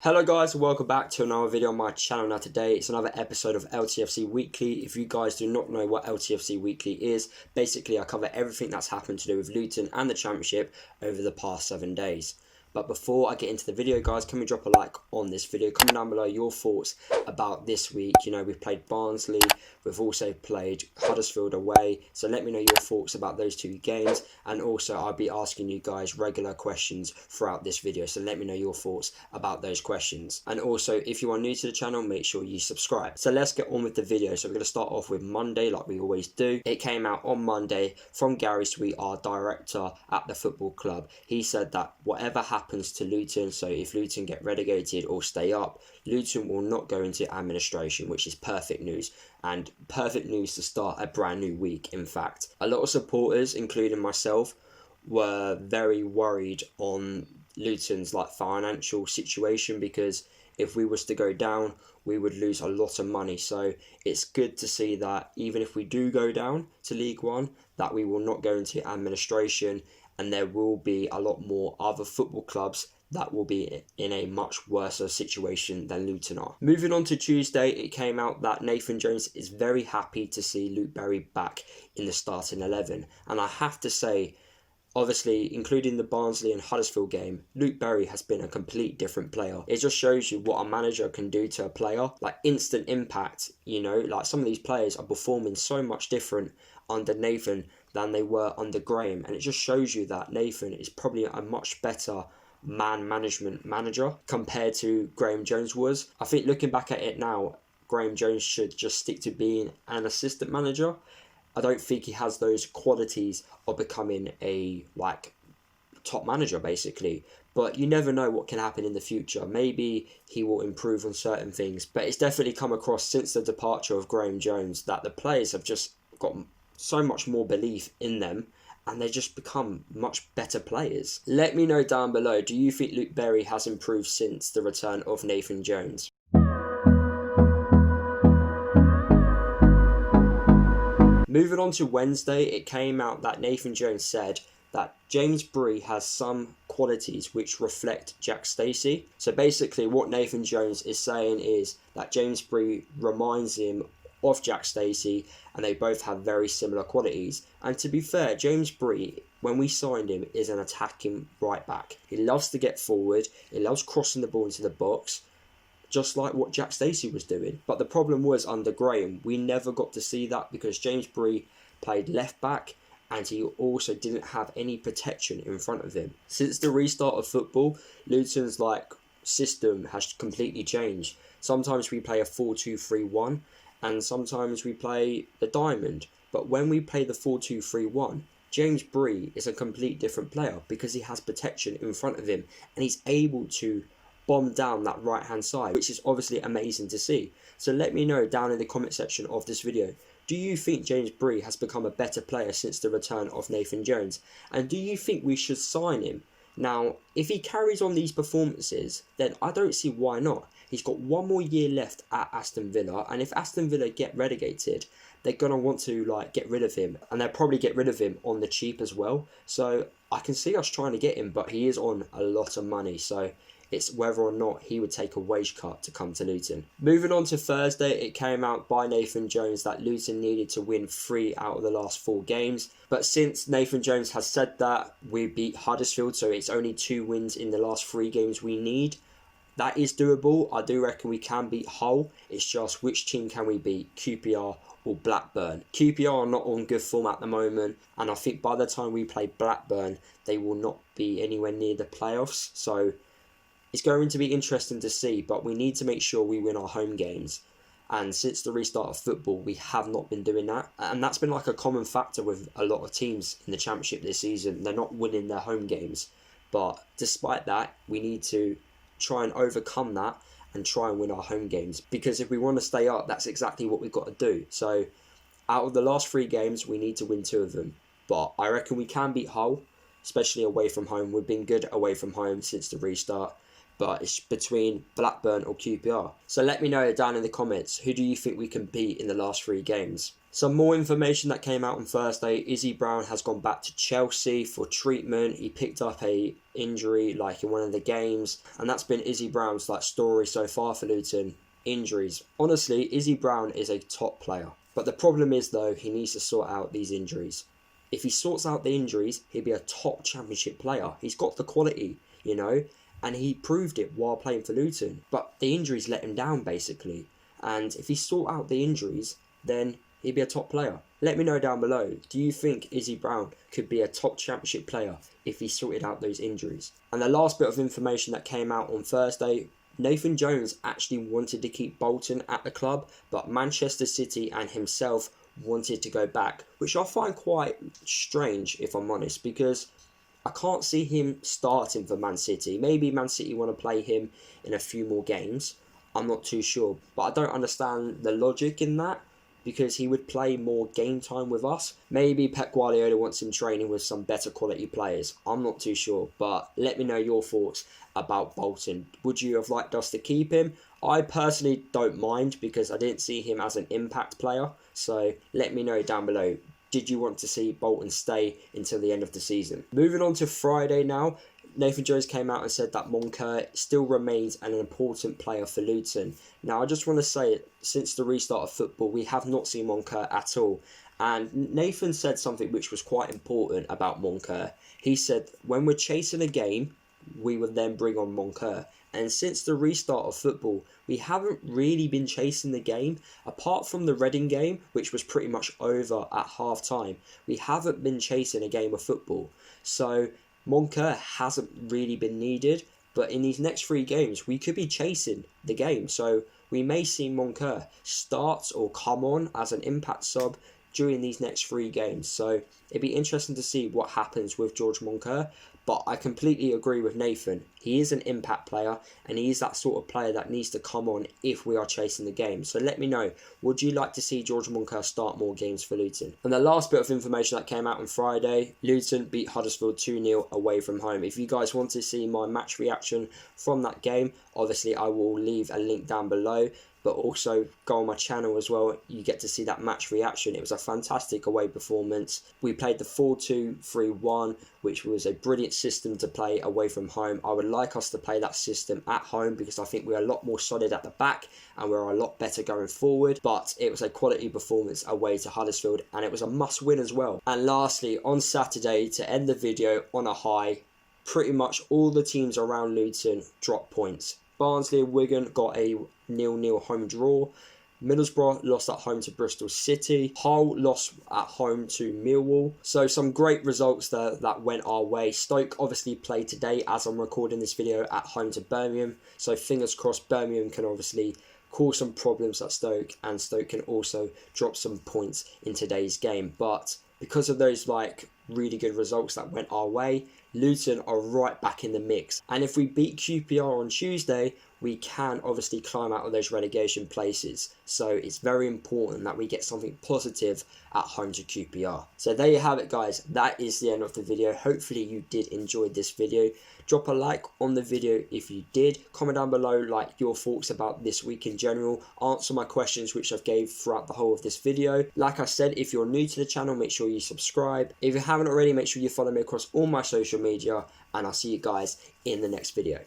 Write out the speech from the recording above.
Hello guys, welcome back to another video on my channel. Now today it's another episode of LTFC Weekly. If you guys do not know what LTFC Weekly is, basically I cover everything that's happened to do with Luton and the Championship over the past 7 days. But before I get into the video guys, can we drop a like on this video? Comment down below your thoughts about this week. You know, we've played Barnsley, we've also played Huddersfield away. So let me know your thoughts about those two games. And also I'll be asking you guys regular questions throughout this video. So let me know your thoughts about those questions. And also if you are new to the channel, make sure you subscribe. So let's get on with the video. So we're going to start off with Monday like we always do. It came out on Monday from Gary Sweet, our director at the football club. He said that whatever happens to Luton, so if Luton get relegated or stay up, Luton will not go into administration, which is perfect news, and perfect news to start a brand new week. In fact, a lot of supporters, including myself, were very worried on Luton's financial situation, because if we was to go down, we would lose a lot of money. So it's good to see that even if we do go down to League One, that we will not go into administration, and there will be a lot more other football clubs that will be in a much worse situation than Luton are. Moving on to Tuesday, it came out that Nathan Jones is very happy to see Luke Berry back in the starting 11. And I have to say, obviously, including the Barnsley and Huddersfield game, Luke Berry has been a complete different player. It just shows you what a manager can do to a player. Instant impact, you know, some of these players are performing so much different under Nathan than they were under Graham. And it just shows you that Nathan is probably a much better man management manager compared to Graham Jones was. I think looking back at it now, Graham Jones should just stick to being an assistant manager. I don't think he has those qualities of becoming a top manager basically. But you never know what can happen in the future. Maybe he will improve on certain things. But it's definitely come across since the departure of Graham Jones that the players have just got so much more belief in them, and they just become much better players. Let me know down below, do you think Luke Berry has improved since the return of Nathan Jones? Moving on to Wednesday, it came out that Nathan Jones said that James Bree has some qualities which reflect Jack Stacey. So basically what Nathan Jones is saying is that James Bree reminds him of Jack Stacey, and they both have very similar qualities. And to be fair, James Bree, when we signed him, is an attacking right back. He loves to get forward, he loves crossing the ball into the box, just like what Jack Stacey was doing. But the problem was under Graham, we never got to see that because James Bree played left back and he also didn't have any protection in front of him. Since the restart of football, Luton's system has completely changed. Sometimes we play a 4-2-3-1 and sometimes we play the diamond. But when we play the 4-2-3-1, James Bree is a complete different player because he has protection in front of him and he's able to bomb down that right hand side, which is obviously amazing to see. So let me know down in the comment section of this video, do you think James Bree has become a better player since the return of Nathan Jones? And do you think we should sign him? Now, if he carries on these performances, then I don't see why not. He's got one more year left at Aston Villa, and if Aston Villa get relegated, they're going to want to get rid of him, and they'll probably get rid of him on the cheap as well. So I can see us trying to get him, but he is on a lot of money, so it's whether or not he would take a wage cut to come to Luton. Moving on to Thursday, it came out by Nathan Jones that Luton needed to win 3 out of the last 4 games. But since Nathan Jones has said that, we beat Huddersfield, so it's only 2 wins in the last 3 games we need. That is doable. I do reckon we can beat Hull. It's just which team can we beat, QPR or Blackburn? QPR are not on good form at the moment, and I think by the time we play Blackburn, they will not be anywhere near the playoffs. So it's going to be interesting to see, but we need to make sure we win our home games. And since the restart of football, we have not been doing that. And that's been a common factor with a lot of teams in the Championship this season. They're not winning their home games. But despite that, we need to try and overcome that and try and win our home games. Because if we want to stay up, that's exactly what we've got to do. So out of the last 3 games, we need to win 2 of them. But I reckon we can beat Hull, especially away from home. We've been good away from home since the restart. But it's between Blackburn or QPR. So let me know down in the comments, who do you think we can beat in the last 3 games? Some more information that came out on Thursday. Izzy Brown has gone back to Chelsea for treatment. He picked up a injury like in one of the games, and that's been Izzy Brown's story so far for Luton. Injuries. Honestly, Izzy Brown is a top player, but the problem is though he needs to sort out these injuries. If he sorts out the injuries, he'll be a top Championship player. He's got the quality, and he proved it while playing for Luton. But the injuries let him down basically, and if he sort out the injuries, then he'd be a top player. Let me know down below, do you think Izzy Brown could be a top Championship player if he sorted out those injuries? And the last bit of information that came out on Thursday, Nathan Jones actually wanted to keep Bolton at the club, but Manchester City and himself wanted to go back, which I find quite strange if I'm honest, because I can't see him starting for Man City. Maybe Man City want to play him in a few more games, I'm not too sure, but I don't understand the logic in that, because he would play more game time with us. Maybe Pep Guardiola wants him training with some better quality players. I'm not too sure, but let me know your thoughts about Bolton. Would you have liked us to keep him? I personally don't mind because I didn't see him as an impact player. So let me know down below. Did you want to see Bolton stay until the end of the season? Moving on to Friday now. Nathan Jones came out and said that Moncur still remains an important player for Luton. Now, I just want to say, since the restart of football, we have not seen Moncur at all. And Nathan said something which was quite important about Moncur. He said, when we're chasing a game, we would then bring on Moncur. And since the restart of football, we haven't really been chasing the game. Apart from the Reading game, which was pretty much over at half time, we haven't been chasing a game of football. So Moncur hasn't really been needed, but in these next 3 games, we could be chasing the game. So we may see Moncur start or come on as an impact sub during these next 3 games. So it'd be interesting to see what happens with George Moncur. But I completely agree with Nathan. He is an impact player, and he is that sort of player that needs to come on if we are chasing the game. So let me know, would you like to see George Moncur start more games for Luton? And the last bit of information that came out on Friday, Luton beat Huddersfield 2-0 away from home. If you guys want to see my match reaction from that game, obviously I will leave a link down below. But also go on my channel as well, you get to see that match reaction. It was a fantastic away performance. We played the 4-2-3-1, which was a brilliant system to play away from home. I would like us to play that system at home because I think we're a lot more solid at the back and we're a lot better going forward. But it was a quality performance away to Huddersfield, and it was a must win as well. And lastly, on Saturday, to end the video on a high, pretty much all the teams around Luton dropped points. Barnsley and Wigan got a 0-0 home draw. Middlesbrough lost at home to Bristol City. Hull lost at home to Millwall. So some great results there that went our way. Stoke obviously played today as I'm recording this video at home to Birmingham. So fingers crossed Birmingham can obviously cause some problems at Stoke, and Stoke can also drop some points in today's game. But because of those really good results that went our way, Luton are right back in the mix. And if we beat QPR on Tuesday, we can obviously climb out of those relegation places. So it's very important that we get something positive at home to QPR. So there you have it, guys. That is the end of the video. Hopefully you did enjoy this video. Drop a like on the video if you did. Comment down below your thoughts about this week in general. Answer my questions which I've gave throughout the whole of this video. Like I said, if you're new to the channel, make sure you subscribe. If you haven't already, make sure you follow me across all my social media, and I'll see you guys in the next video.